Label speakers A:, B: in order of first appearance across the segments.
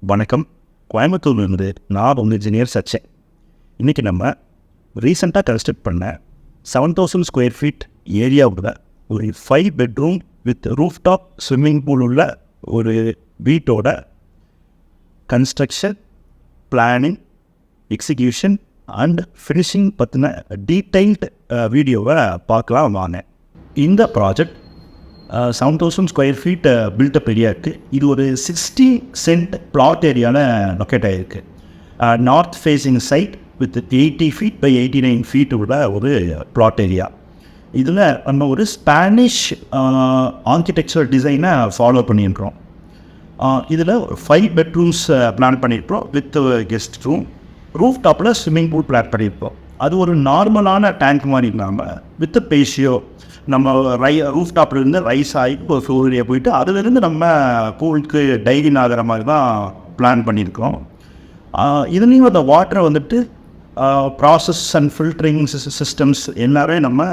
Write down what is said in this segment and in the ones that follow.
A: வணக்கம். கோயம்புத்தூர்லேருந்து நான் உங்கள் இன்ஜினியர் சச்சன். இன்றைக்கி நம்ம ரீசெண்டாக கன்ஸ்ட்ரக்ட் பண்ண 7,000 ஸ்கொயர் ஃபீட் ஏரியாவில் ஒரு 5 bedroom with roof top swimming pool உள்ள ஒரு வீட்டோட construction, planning, execution and finishing பற்றின டீட்டெயில்டு வீடியோவை பார்க்கலாம் வாங்க. இந்த project 7,000 square feet built up area இருக்குது. இது ஒரு 60 சென்ட் பிளாட் ஏரியாவில் லொக்கேட் ஆகிருக்கு. North facing site with 80 feet by 89 feet உள்ள ஒரு பிளாட் ஏரியா. இதில் நம்ம ஒரு ஸ்பானிஷ் ஆர்கிடெக்சர் டிசைனை ஃபாலோ பண்ணியிருக்கிறோம். இதில் 5 பெட்ரூம்ஸ் பிளான் பண்ணியிருக்கிறோம் வித் கெஸ்ட் ரூம். ரூஃப் டாப்பில் ஸ்விம்மிங் பூல் பிளான் பண்ணியிருப்போம். அது ஒரு நார்மலான டேங்க் மாதிரி இல்லாமல் வித் பேஷியோ நம்ம ரூஃப் டாப்லேருந்து ரைஸ் ஆகி ஒரு ஃப்ளோர் ஏரியா போயிட்டு அதுலேருந்து நம்ம பூலுக்கு டைவின் ஆகிற மாதிரி தான் பிளான் பண்ணியிருக்கோம். இதுலேயும் அந்த வாட்டரை வந்துட்டு ப்ராசஸ் அண்ட் ஃபில்டரிங் சிஸ்டம்ஸ் எல்லாமே நம்ம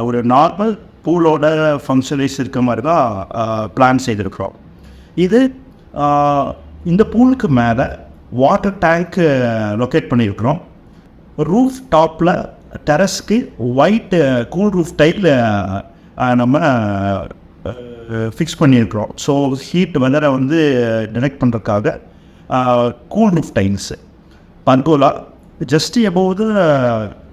A: ஒரு நார்மல் பூலோட ஃபங்க்ஷனைஸ் இருக்க மாதிரி தான் பிளான் செய்திருக்கிறோம். இது இந்த பூலுக்கு மேலே வாட்டர் டேங்க் லொக்கேட் பண்ணியிருக்கிறோம். ரூஃப் டாப்பில் டெரஸ்க்கு ஒயிட் கூல் ரூஃப் டைப்பில் நம்ம ஃபிக்ஸ் பண்ணியிருக்கிறோம். ஸோ ஹீட் வெதரை வந்து டிடெக்ட் பண்ணுறதுக்காக cool roof tiles. Pergola just above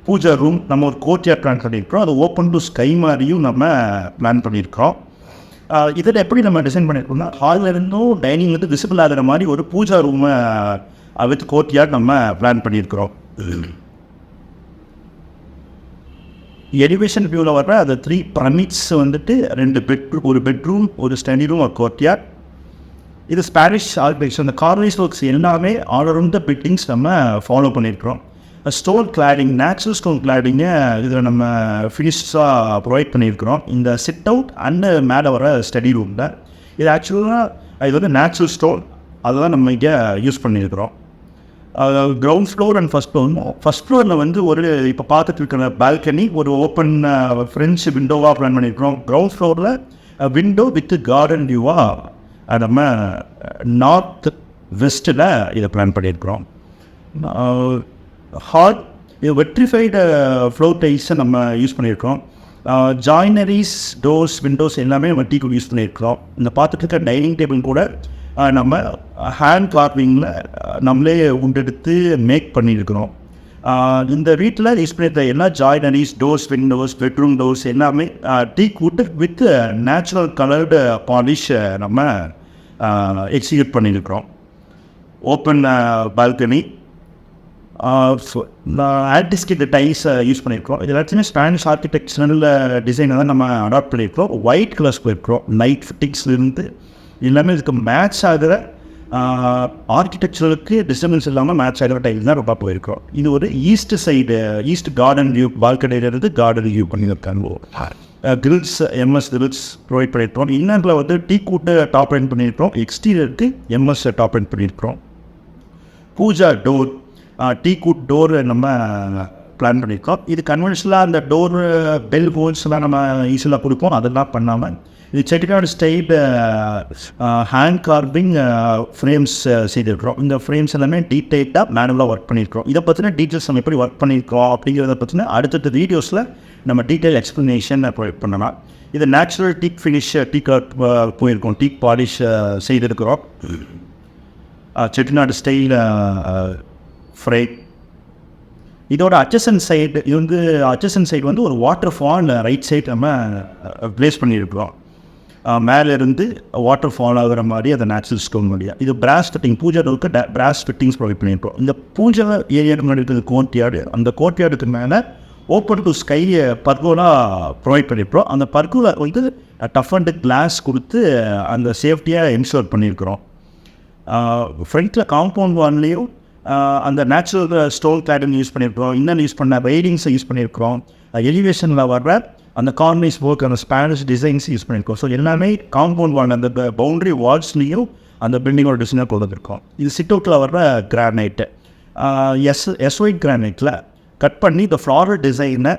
A: puja room நம்ம ஒரு கோர்ட்யார்ட் பிளான் பண்ணியிருக்கிறோம். அது ஓப்பன் டு ஸ்கை மாதிரியும் நம்ம பிளான் பண்ணியிருக்கிறோம். இதில் எப்படி நம்ம டிசைன் பண்ணியிருக்கோம்னா ஹாலில் இருந்தும் டைனிங்லேருந்து விசிபிள் ஆகிற மாதிரி ஒரு பூஜா ரூமை வித் கோர்ட்யார்ட் நம்ம பிளான் பண்ணியிருக்கிறோம். எலிவேஷன் வியூவில் வர்ற அந்த 3 பிரமிட்ஸ் வந்துட்டு 2 பெட்ரூம், ஒரு பெட்ரூம், ஒரு ஸ்டடி ரூம், ஒரு கோர்ட்யார்ட். இது ஸ்பானிஷ் ஆர்கிடெக்சர். அந்த கார்னிஷ் ஒர்க்ஸ் எல்லாமே ஆல் அரவுண்ட் த பில்டிங்ஸ் நம்ம ஃபாலோ பண்ணியிருக்கிறோம். ஸ்டோன் கிளாடிங், நேச்சுரல் ஸ்டோன் கிளாடிங்கை இதில் நம்ம ஃபினிஷாக ப்ரொவைட் பண்ணியிருக்கிறோம். இந்த சிட் அவுட் அண்டு மேலே வர ஸ்டடி ரூமில் இது ஆக்சுவலாக இது வந்து நேச்சுரல் ஸ்டோன், அதுதான் நம்ம இங்கே யூஸ் பண்ணியிருக்கிறோம். கிரவுண்ட் ஃப்ளோர் அண்ட் ஃபஸ்ட் ஃப்ளோரில் வந்து ஒரு இப்போ பார்த்துட்டு இருக்கிற பால்கனி ஒரு ஓப்பன் ஃப்ரெஞ்சு விண்டோவாக பிளான் பண்ணியிருக்கிறோம். கிரவுண்ட் ஃப்ளோரில் விண்டோ வித் கார்டன் வியூவாக நம்ம நார்த் வெஸ்ட்டில் இதை பிளான் பண்ணியிருக்கிறோம். ஹால் இது வெட்ரிஃபைடு ஃப்ளோர் டைல்ஸை நம்ம யூஸ் பண்ணியிருக்கிறோம். ஜாயினரிஸ், டோர்ஸ், விண்டோஸ் எல்லாமே நம்ம டீக்கு யூஸ் பண்ணியிருக்கிறோம். இந்த பார்த்துட்டு இருக்க டைனிங் டேபிள் கூட நம்ம ஹேண்ட் கார்விங்கில் நம்மளே உண்டெடுத்து மேக் பண்ணியிருக்கிறோம். இந்த வீட்டில் யூஸ் பண்ணியிருக்க எல்லா ஜாயினரிஸ், டோர்ஸ், விண்டோஸ், பெட்ரூம் டோர்ஸ் எல்லாமே டீக் would with natural coloured polish நம்ம எக்ஸிக்யூட் பண்ணியிருக்கிறோம். Open balcony, artistic tiles use பண்ணியிருக்கிறோம். இது எல்லாத்தையுமே ஸ்பானிஷ் ஆர்கிடெக்சரல் டிசைனை தான் நம்ம அடாப்ட் பண்ணியிருக்கிறோம். ஒயிட் கலர்ஸ் போயிருக்கிறோம். லைட் ஃபிட்டிங்ஸ்லேருந்து எல்லாமே இதுக்கு மேட்ச் ஆகிற ஆர்கிடெக்சருக்கு டிஸ்டர்பன்ஸ் இல்லாமல் மேட்ச் ஆகிற டைல்ஸ் தான் ரொம்ப போயிருக்கிறோம். இது ஒரு east side, east garden view, பால்கனியிலிருந்து கார்டன் வியூ பண்ணியிருக்காங்க. கிரில்ஸ், எம்எஸ் கிரில்ஸ் ப்ரொவைட் பண்ணியிருக்கிறோம். இன்னரில் வந்து டீ கூட்டு டாப் எண்ட் பண்ணியிருக்கிறோம். எக்ஸ்டீரியருக்கு எம்எஸ் டாப் எண்ட் பண்ணியிருக்கிறோம். பூஜா டோர், டீ கூட் டோர் நம்ம பிளான் பண்ணியிருக்கோம். இது கன்வென்ஷனலாக அந்த டோர் பெல் ஹோல்ஸ்லாம் நம்ம ஈஸியாக கொடுப்போம். அதெல்லாம் பண்ணாமல் இது Chettinad style hand carving frames செய்திருக்கிறோம். இந்த ஃப்ரேம்ஸ் எல்லாமே டீட்டெயில்டாக மேனுவலாக ஒர்க் பண்ணியிருக்கிறோம். இதை பற்றின டீட்டெயில்ஸ் நம்ம எப்படி ஒர்க் பண்ணியிருக்கோம் அப்படிங்கிறத பற்றின அடுத்தடுத்த வீடியோஸில் நம்ம டீட்டெயில் எக்ஸ்ப்ளனேஷன் ப்ரொவைட் பண்ணலாம். இது நேச்சுரல் டீக் ஃபினிஷ், டீக் போயிருக்கோம், டீக் பாலிஷ் செய்திருக்கிறோம். Chettinad style frame. இதோட அட்ஜசன்ட் சைடு, இது வந்து அட்ஜசன்ட் சைடு வந்து ஒரு வாட்டர் ஃபால் ரைட் சைடு நம்ம ப்ளேஸ் பண்ணியிருக்கிறோம். மேலேருந்து வாட்டர் ஃபால் ஆகிற மாதிரி அந்த நேச்சுரல் ஸ்டோன் வழியாக. இது பிராஸ் ஃபிட்டிங், பூஜா டோருக்கு பிராஸ் ஃபிட்டிங்ஸ் ப்ரொவைட் பண்ணியிருக்கோம். இந்த பூஜா ஏரியாவுக்கு முன்னாடி இருக்கிறது கோர்ட்யார்டு. அந்த கோர்ட்யார்டுக்கு மேலே open to sky pergola provide பண்ணியிருக்கிறோம். அந்த பர்கோலா வந்து டஃப் அண்ட் கிளாஸ் கொடுத்து அந்த சேஃப்டியாக என்ஷோர் பண்ணியிருக்கிறோம். ஃப்ரண்ட்டில் காம்பவுண்ட் வால்லையும் அந்த நேச்சுரல் ஸ்டோன் கிளாடிங் யூஸ் பண்ணியிருக்கிறோம். இன்னும் யூஸ் பண்ண ரைடிங்ஸை யூஸ் பண்ணியிருக்கிறோம். எலிவேஷனில் வர்ற அந்த கார்னிஷ் ஒர்க், அந்த ஸ்பானிஷ் டிசைன்ஸ் யூஸ் பண்ணியிருக்கோம். ஸோ எல்லாமே காம்பவுண்ட் வால், அந்த பவுண்ட்ரி வால்ஸ்லேயும் அந்த பில்டிங்கோட டிசைனாக கொடுத்துருக்கோம். இது சிட் அவுட்டில் வர்ற கிரானைட்டு, எஸ்ஒயிட் கிரானைட்டில் கட் பண்ணி இந்த ஃப்ளாரல் டிசைனை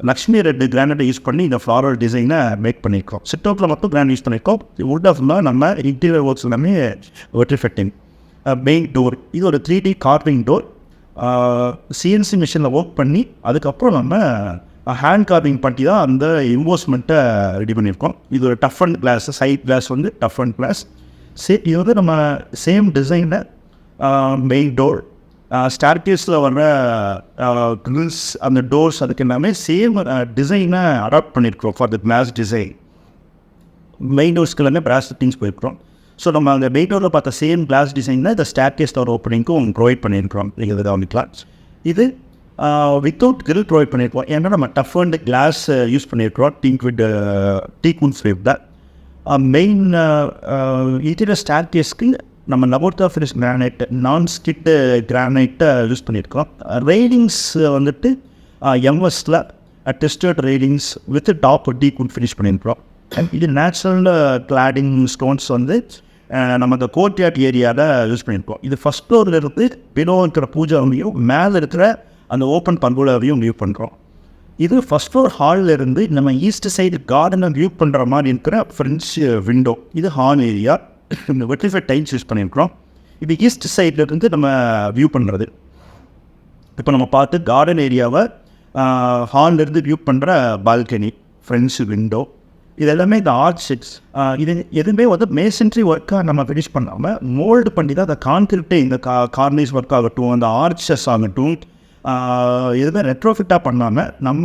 A: லக்ஷ்மி ரெட் கிரானைட்டை யூஸ் பண்ணி இந்த ஃப்ளாரல் டிசைனை மேக் பண்ணியிருக்கோம். சிட் அவுட்டில் மட்டும் கிரானைட் யூஸ் பண்ணியிருக்கோம். வுட் ஃபுல்லாக நம்ம இன்டீரியர் ஒர்க்ஸ் எல்லாமே வெட்ரிஃபெக்டிங். மெயின் டோர் இது ஒரு 3D கார்விங் டோர். சிஎன்சி மிஷினில் ஒர்க் பண்ணி அதுக்கப்புறம் நம்ம ஹேண்ட் கார்விங் பண்ணி தான் அந்த இன்வெஸ்ட்மெண்ட்டை ரெடி பண்ணியிருக்கோம். இது ஒரு tough and glass, side glass வந்து டஃப் அண்ட் கிளாஸ். இது வந்து நம்ம சேம் டிசைனில் மெயின் டோர், ஸ்டார்கேஸில் வர்ற கிரில்ஸ், அந்த டோர்ஸ் அதுக்கு எல்லாமே சேம் டிசைனை அடாப்ட் பண்ணியிருக்கிறோம் for the glass design. Main டோர்ஸ்க்கு எல்லாமே பிராஸ் செட்டிங்ஸ் போயிருக்கிறோம். ஸோ நம்ம அந்த மெயின் டோரில் பார்த்த சேம் கிளாஸ் டிசைனில் இந்த ஸ்டார்கேஸ் டோர் ஓப்பனிங்க்கும் ப்ரொவைட் பண்ணியிருக்கிறோம். நீங்கள் இதை கவனிக்கலாம். இது வித்தவுட் கிரில் ப்ரொவைட் பண்ணியிருக்கோம். ஏன்னா நம்ம டஃப் அண்ட் கிளாஸ் யூஸ் பண்ணியிருக்கிறோம் டீக்வுட் ஃப்ரேமில். மெயின் இன்டீரியர் ஸ்டார்கேஸ்க்கு நம்ம நவோர்தா ஃபினிஷ் கிரானைட், நான் ஸ்கிட் கிரானைட்டை யூஸ் பண்ணியிருக்கோம். ரெயிலிங்ஸ் வந்துட்டு எம்எஸில் tested railings with top teakwood finish பண்ணியிருக்கிறோம். இது நேச்சுரல் கிளாடிங் ஸ்டோன்ஸ் வந்து நம்ம இந்த கோர்ட்யார்ட் ஏரியாவில் யூஸ் பண்ணியிருக்கோம். இது ஃபஸ்ட் ஃப்ளோரில் இருந்து பிலோ இருக்கிற பூஜாவையும் மேலே இருக்கிற அந்த ஓப்பன் பர்கோலாவையும் வியூ பண்ணுறோம். இது ஃபஸ்ட் ஃப்ளோர் ஹாலில் இருந்து நம்ம ஈஸ்ட் சைடு கார்டனை வியூ பண்ணுற மாதிரி இருக்கிற ஃப்ரெஞ்ச் விண்டோ. இது ஹால் ஏரியா. இந்த வெட்ரிஃபைட் டைல்ஸ் யூஸ் பண்ணியிருக்கிறோம். இது ஈஸ்ட் சைட்லேருந்து நம்ம வியூ பண்ணுறது. இப்போ நம்ம பார்த்து கார்டன் ஏரியாவை ஹாலிலேருந்து வியூ பண்ணுற பால்கனி, ஃப்ரெண்ட்ஸ் விண்டோ, இது எல்லாமே இந்த ஆர்ட் ஷீட்ஸ். இது எதுவுமே வந்து மேசன்ட்ரி ஒர்க்காக நம்ம ஃபினிஷ் பண்ணாமல் மோல்டு பண்ணி தான் அந்த கான்கிரீட்டே, இந்த கார்னிஸ் ஒர்க் ஆகட்டும், அந்த ஆர்ச்சஸ் ஆகட்டும், எதுவுமே ரெட்ரோஃபிட்டாக பண்ணாமல் நம்ம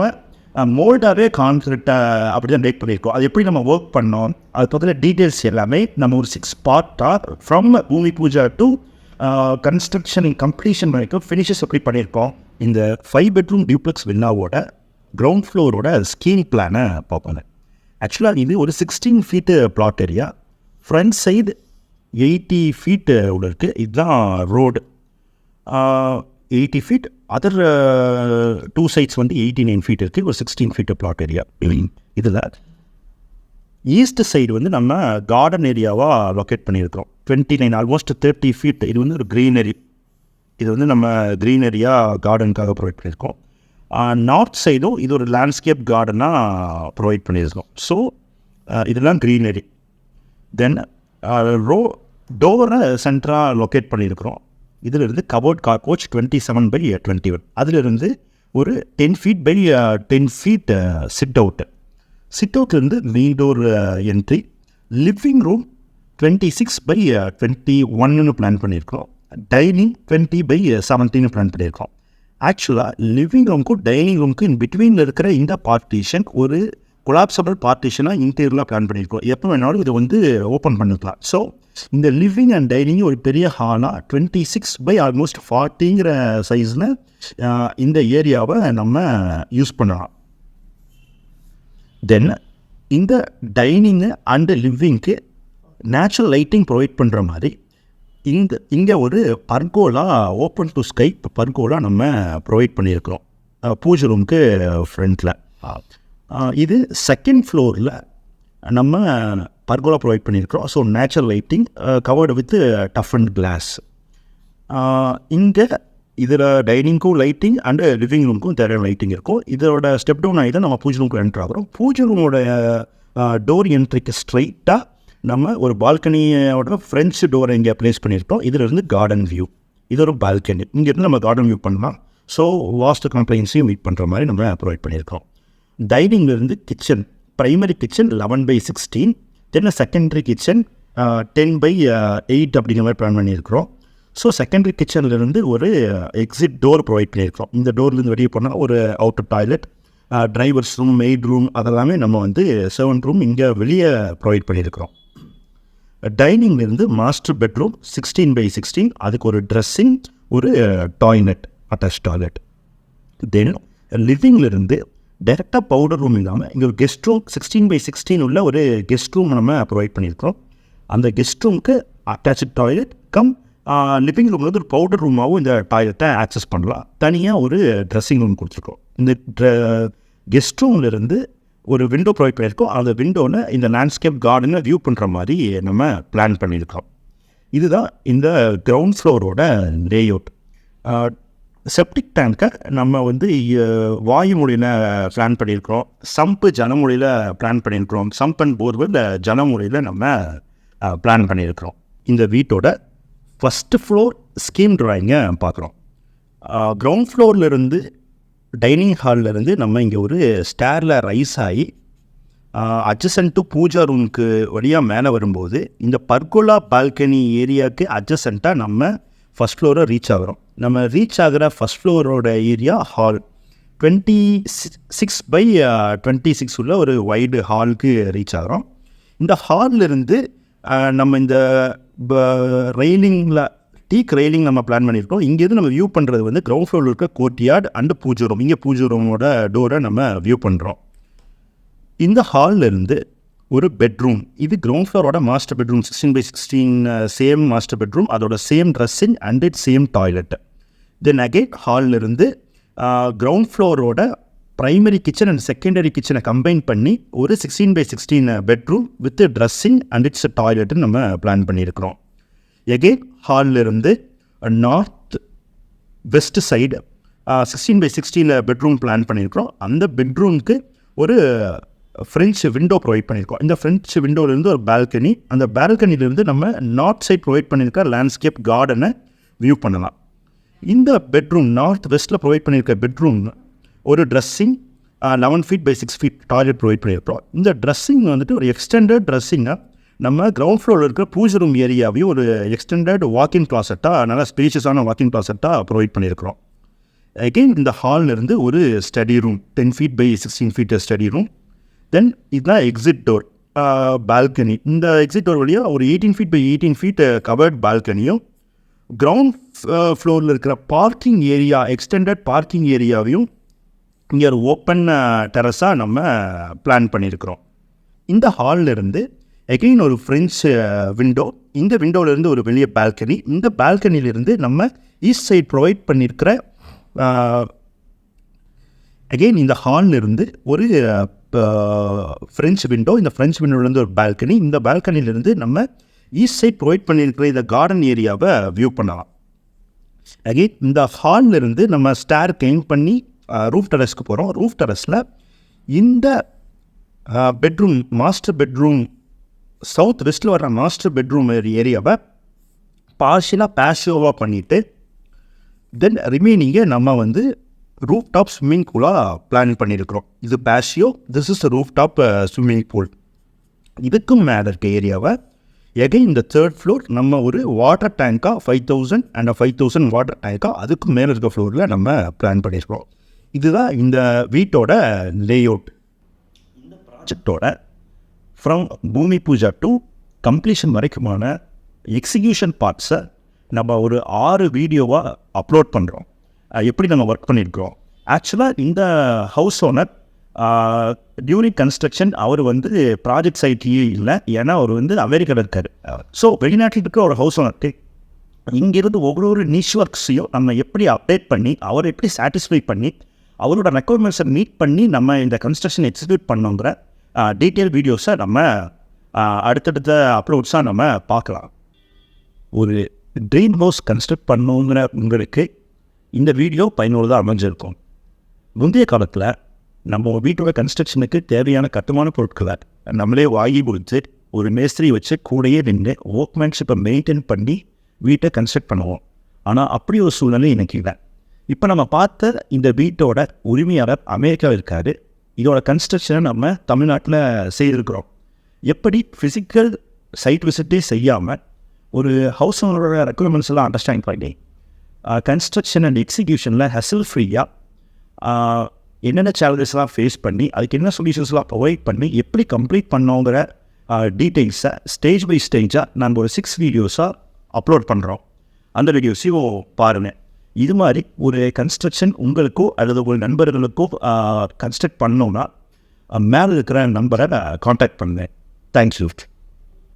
A: மோல்டாகவே கான்கிரீட்டை அப்படி தான் மேக் பண்ணியிருக்கோம். அது எப்படி நம்ம ஒர்க் பண்ணோம், அது பற்றின டீட்டெயில்ஸ் எல்லாமே நம்ம ஒரு 6 பார்ட்டாக from bhoomi puja to construction completion வரைக்கும் ஃபினிஷஸ் எப்படி பண்ணியிருக்கோம். இந்த 5 பெட்ரூம் டியூப்ளெக்ஸ் வில்லாவோட கிரவுண்ட் ஃப்ளோரோட ஸ்கீம் பிளானை பார்ப்போம். ஆக்சுவலாக இது ஒரு 16 feet plot area. Front side 80 feet உள்ள இருக்குது. இதுதான் ரோடு 80 ஃபீட். அதர் 2 சைட்ஸ் வந்து 89 ஃபீட் இருக்குது. ஒரு 16 ஃபீட்டு பிளாட் ஏரியா. இதில் ஈஸ்ட் சைடு வந்து நம்ம கார்டன் ஏரியாவாக லொக்கேட் பண்ணியிருக்கிறோம். 29 ஆல்மோஸ்ட் 30 ஃபீட். இது வந்து ஒரு க்ரீனரி. இது வந்து நம்ம க்ரீனரியாக கார்டனுக்காக ப்ரொவைட் பண்ணியிருக்கோம். நார்த் சைடும் இது ஒரு லேண்ட்ஸ்கேப் கார்டனாக ப்ரொவைட் பண்ணியிருக்கோம். ஸோ இதெல்லாம் க்ரீனரி. தென் டோரை சென்டராக லொக்கேட் பண்ணியிருக்கிறோம். இதிலிருந்து கபோர்ட் கார் கோச் 27/21. அதிலிருந்து ஒரு 10 ஃபீட் பை 10 ஃபீட் சிட் அவுட்லேருந்து main door entry. Living room 26/21 plan பண்ணியிருக்கிறோம். டைனிங் 20/17 பிளான் பண்ணியிருக்கோம். ஆக்சுவலாக லிவிங் ரூமுக்கும் டைனிங் ரூமுக்கும் இன் பிட்வீனில் இருக்கிற இந்த பார்ட்டிஷன் ஒரு கொலாப்சபிள் பார்ட்டிஷனாக இன்டீரியலாக பிளான் பண்ணியிருக்கோம். எப்போ வேணாலும் இதை வந்து ஓப்பன் பண்ணிக்கலாம். ஸோ இந்த லிவிங் அண்ட் டைனிங் ஒரு பெரிய ஹாலாக 26/40 சைஸில் இந்த ஏரியாவை நம்ம யூஸ் பண்ணலாம். தென் இந்த டைனிங்கு அண்டு லிவிங்க்கு நேச்சுரல் லைட்டிங் ப்ரொவைட் பண்ணுற மாதிரி இங்கே ஒரு pergola, open to sky pergola நம்ம ப்ரொவைட் பண்ணியிருக்கிறோம் பூஜை ரூமுக்கு ஃப்ரண்ட்டில். இது செகண்ட் ஃப்ளோரில் நம்ம பர்கோலா ப்ரொவைட் பண்ணியிருக்கிறோம். So natural lighting covered with tough and glass. இங்கே இதில் டைனிங்க்கும் லைட்டிங் அண்டு லிவிங் ரூமுக்கும் தேவையான லைட்டிங் இருக்கும். இதோட ஸ்டெப் டவுன் ஆகி தான் நம்ம பூஜை ரூமுக்கு என்ட்ரு ஆகிறோம். பூஜை ரூமோட டோர் என்ட்ரிக்கு ஸ்ட்ரைட்டாக நம்ம ஒரு பால்கனியோட ஃப்ரெண்ட்ஸ் டோரை இங்கே ப்ளேஸ் பண்ணியிருக்கோம். இதிலிருந்து கார்டன் வியூ. இது ஒரு பால்கனி. இங்கேருந்து நம்ம கார்டன் வியூ பண்ணலாம். ஸோ வாஸ்ட் கம்ப்ளைன்ஸையும் மீட் பண்ணுற மாதிரி நம்ம ப்ரொவைட் பண்ணியிருக்கோம். டைனிங்லேருந்து கிச்சன், ப்ரைமரி கிச்சன் 11/16, தென் செகண்டரி கிச்சன் 10/8 அப்படிங்கிற மாதிரி பிளான் பண்ணியிருக்கிறோம். ஸோ செகண்டரி கிச்சன்லேருந்து ஒரு எக்ஸிட் டோர் ப்ரொவைட் பண்ணியிருக்கிறோம். இந்த டோர்லேருந்து வெளியே போனால் ஒரு outer toilet, drivers room, made room அதெல்லாமே நம்ம வந்து சர்வன்ட் ரூம் இங்கே வெளியே ப்ரொவைட் பண்ணியிருக்கிறோம். டைனிங்லேருந்து மாஸ்டர் பெட்ரூம் 16/16, அதுக்கு ஒரு ட்ரெஸ்ஸிங், ஒரு டாய்லெட், அட்டாச் டாய்லெட். தென் லிவிங்லேருந்து டைரெக்டாக பவுடர் ரூம் இல்லாமல் இங்கே ஒரு கெஸ்ட் ரூம் 16/16 உள்ள ஒரு கெஸ்ட் ரூம் நம்ம ப்ரொவைட் பண்ணியிருக்கிறோம். அந்த கெஸ்ட் ரூமுக்கு அட்டாச்சு டாய்லெட் கம் லிவிங் ரூமில் ஒரு பவுடர் ரூமாகவும் இந்த டாய்லெட்டை ஆக்சஸ் பண்ணலாம். தனியாக ஒரு ட்ரெஸ்ஸிங் ரூம் கொடுத்துருக்கோம். இந்த கெஸ்ட் ரூம்லேருந்து ஒரு விண்டோ ப்ரொவைட் பண்ணியிருக்கோம். அந்த விண்டோவில் இந்த லேண்ட்ஸ்கேப் கார்டனை வியூ பண்ணுற மாதிரி நம்ம பிளான் பண்ணியிருக்கோம். இதுதான் இந்த கிரவுண்ட் ஃப்ளோரோட லேஅவுட். செப்டிக் டேங்கை நம்ம வந்து வாயு முறையில் பிளான் பண்ணியிருக்கிறோம், சம்பு ஜனமுறையில் பிளான் பண்ணியிருக்கிறோம், சம்ப் அண்ட் போர்வெல் ஜனமுறையில் நம்ம பிளான் பண்ணியிருக்கிறோம். இந்த வீட்டோட ஃபஸ்ட்டு ஃப்ளோர் ஸ்கீம் ட்ராயிங்கை பார்க்குறோம். கிரவுண்ட் ஃப்ளோர்லேருந்து டைனிங் ஹால்லேருந்து நம்ம இங்கே ஒரு ஸ்டேரில் ரைஸ் ஆகி அட்ஜசன்ட் டு பூஜா ரூமுக்கு வழியாக மேலே வரும்போது இந்த பர்கோலா பால்கனி ஏரியாவுக்கு அட்ஜசண்ட்டாக நம்ம ஃபஸ்ட் ஃப்ளோரை ரீச் ஆகிறோம். நம்ம ரீச் ஆகிற ஃபஸ்ட் ஃப்ளோரோட ஏரியா ஹால் 26x26 உள்ள ஒரு வைடு ஹாலுக்கு ரீச் ஆகிறோம். இந்த ஹாலிலிருந்து நம்ம இந்த ரெயிலிங்கில் டீக் ரெயிலிங் நம்ம பிளான் பண்ணியிருக்கோம். இங்கேருந்து நம்ம வியூ பண்ணுறது வந்து கிரவுண்ட் ஃப்ளோரில் இருக்க கோர்ட்யார்ட் அண்டு பூஜை ரூம். இங்கே பூஜை ரூமோட டோரை நம்ம வியூ பண்ணுறோம். இந்த ஹாலிலிருந்து ஒரு பெட்ரூம், இது கிரவுண்ட் ஃப்ளோரோட master bedroom, 16x16 same master bedroom, அதோட same dressing and it same toilet. Then again ஹாலிலிருந்து கிரவுண்ட் ஃப்ளோரோட ப்ரைமரி கிச்சன் அண்ட் செகண்டரி கிச்சனை கம்பைன் பண்ணி ஒரு 16x16 bedroom with dressing and it's டாய்லெட்டுன்னு நம்ம பிளான் பண்ணியிருக்கிறோம். எகெயின் ஹாலிலிருந்து north west side 16x16 bedroom plan பண்ணியிருக்கிறோம். அந்த பெட்ரூமுக்கு ஒரு ஃப்ரெஞ்சு விண்டோ ப்ரொவைட் பண்ணியிருக்கோம். இந்த ஃப்ரெஞ்சு விண்டோவிலேருந்து ஒரு பால்கனி, அந்த பால்கனிலேருந்து நம்ம நார்த் சைட் ப்ரொவைட் பண்ணியிருக்க லேண்ட்ஸ்கேப் கார்டனை வியூ பண்ணலாம். இந்த பெட்ரூம் நார்த் வெஸ்ட்டில் ப்ரொவைட் பண்ணியிருக்க பெட்ரூம் ஒரு dressing 11 feet by 6 feet toilet provide பண்ணியிருக்கிறோம். இந்த ட்ரெஸ்ஸிங் வந்துட்டு ஒரு எக்ஸ்டெண்டட் ட்ரெஸ்ஸிங்காக நம்ம கிரவுண்ட் ஃப்ளோரில் இருக்கிற பூஜை ரூம் ஏரியாவையும் ஒரு எக்ஸ்டெண்டட் வாக்கிங் கிளாசெட்டாக நல்லா ஸ்பேஷியஸான வாக்கிங் கிளாசெட்டாக ப்ரொவைட் பண்ணியிருக்கிறோம். அகெயின் இந்த ஹாலிலிருந்து ஒரு study room 10 feet by 16 feet study room. Then இதுதான் எக்ஸிட் டோர் பால்கனி. இந்த எக்ஸிட் டோர் வழியாக ஒரு 18 feet by 18 feet கவர்ட் பால்கனியும் கிரவுண்ட் ஃப்ளோரில் இருக்கிற பார்க்கிங் ஏரியா எக்ஸ்டெண்டட் பார்க்கிங் ஏரியாவையும் இங்கே ஒரு ஓப்பன் டெரஸாக நம்ம பிளான் பண்ணியிருக்கிறோம். இந்த ஹாலிலிருந்து எகெயின் ஒரு ஃப்ரெஞ்சு விண்டோ, இந்த விண்டோவிலேருந்து ஒரு வெளியே பால்கனி, இந்த பால்கனியிலிருந்து நம்ம ஈஸ்ட் சைட் ப்ரொவைட் பண்ணியிருக்கிற அகெயின் இந்த ஹாலிலிருந்து ஒரு ஃப்ரெஞ்சு விண்டோ, இந்த ஃப்ரெஞ்சு விண்டோவிலேருந்து ஒரு பால்கனி, இந்த பால்கனியிலேருந்து நம்ம ஈஸ்ட் சைட் ப்ரொவைட் பண்ணியிருக்கிற இந்த கார்டன் ஏரியாவை வியூ பண்ணலாம். அகெயின் இந்த ஹாலிலிருந்து நம்ம ஸ்டேர் கிளைம் பண்ணி ரூஃப் டெரஸ்க்கு போகிறோம். ரூஃப் டெரஸில் இந்த பெட்ரூம் மாஸ்டர் பெட்ரூம் சவுத் வெஸ்ட்டில் வர்ற மாஸ்டர் பெட்ரூம் ஏரியாவை பார்ஷியலாக பேஷியோவாக பண்ணிவிட்டு தென் ரிமைனிங்கை நம்ம வந்து ரூஃப் டாப் ஸ்விம்மிங் பூலாக பிளான் பண்ணியிருக்கிறோம். இது patio, this is roof top swimming pool. இதுக்கும் மேலே இருக்க ஏரியாவை எகைன் இந்த தேர்ட் ஃப்ளோர் நம்ம ஒரு வாட்டர் டேங்காக 5000 அண்ட் 5000 வாட்டர் டேங்காக அதுக்கும் மேலே இருக்க ஃப்ளோரில் நம்ம பிளான் பண்ணியிருக்கிறோம். இதுதான் இந்த வீட்டோட லேஅவுட். இந்த ப்ராஜெக்டோட from bhoomi puja to completion வரைக்குமான execution பார்ட்ஸை நம்ம ஒரு 6 வீடியோவாக அப்லோட் பண்ணுறோம். எப்படி நம்ம ஒர்க் பண்ணியிருக்கிறோம். ஆக்சுவலாக இந்த ஹவுஸ் ஓனர் டியூரிங் கன்ஸ்ட்ரக்ஷன் அவர் வந்து ப்ராஜெக்ட் சைட்லேயே இல்லை, ஏன்னா அவர் வந்து அமெரிக்காவில் இருக்கார். ஸோ வெளிநாட்டில் இருக்கிற ஒரு ஹவுஸ் ஓனர்ட்டு இங்கேருந்து ஒவ்வொரு நிஷ் ஒர்க்ஸையும் நம்ம எப்படி அப்டேட் பண்ணி அவரை எப்படி சாட்டிஸ்ஃபை பண்ணி அவரோட ரெக்குவயர்மெண்ட்ஸை மீட் பண்ணி நம்ம இந்த கன்ஸ்ட்ரக்ஷன் எக்ஸிக்யூட் பண்ணோங்கிற டீட்டெயில் வீடியோஸை நம்ம அடுத்தடுத்த அப்லோட்ஸாக நம்ம பார்க்கலாம். ஒரு ட்ரீம் ஹவுஸ் கன்ஸ்ட்ரக்ட் பண்ணணுங்கிற உங்களுக்கு இந்த வீடியோ பயனுள்ளதாக அமைஞ்சிருக்கும். முந்தைய காலத்தில் நம்ம வீட்டோட கன்ஸ்ட்ரக்ஷனுக்கு தேவையான கட்டுமான பொருட்களை நம்மளே வாங்கி கொடுத்து ஒரு மேஸ்திரி வச்சு கூடையே நின்று ஒர்க்மேன்ஷிப்பை மெயின்டைன் பண்ணி வீட்டை கன்ஸ்ட்ரக்ட் பண்ணுவோம். ஆனால் அப்படி ஒரு சூழ்நிலை எனக்கு இல்லை. இப்போ நம்ம பார்த்த இந்த வீட்டோட உரிமையாளர் அமெரிக்காவில் இருக்கார். இதோட கன்ஸ்ட்ரக்ஷனை நம்ம தமிழ்நாட்டில் செய்திருக்கிறோம். எப்படி ஃபிசிக்கல் சைட் விசிட்டே செய்யாமல் ஒரு ஹவுஸ் ஓனரோட ரெக்குவயர்மெண்ட்ஸ் எல்லாம் அண்டர்ஸ்டாண்ட் பண்ணி கன்ஸ்ட்ரக்ஷன் அண்ட் எக்ஸிக்யூஷனில் ஹெசல் ஃப்ரீயாக என்னென்ன சேலஞ்சஸ்லாம் ஃபேஸ் பண்ணி அதுக்கு என்ன சொல்யூஷன்ஸ்லாம் ப்ரொவைட் பண்ணி எப்படி கம்ப்ளீட் பண்ணோங்கிற டீட்டெயில்ஸை ஸ்டேஜ் பை ஸ்டேஜாக நாங்கள் ஒரு 6 வீடியோஸாக அப்லோட் பண்ணுறோம். அந்த வீடியோஸையும் பாருங்கள். இது மாதிரி ஒரு கன்ஸ்ட்ரக்ஷன் உங்களுக்கோ அல்லது ஒரு நண்பர்களுக்கோ கன்ஸ்ட்ரக்ட் பண்ணோன்னா மேலே இருக்கிற நம்பரை காண்டாக்ட் பண்ணுங்கள். தேங்க்யூ.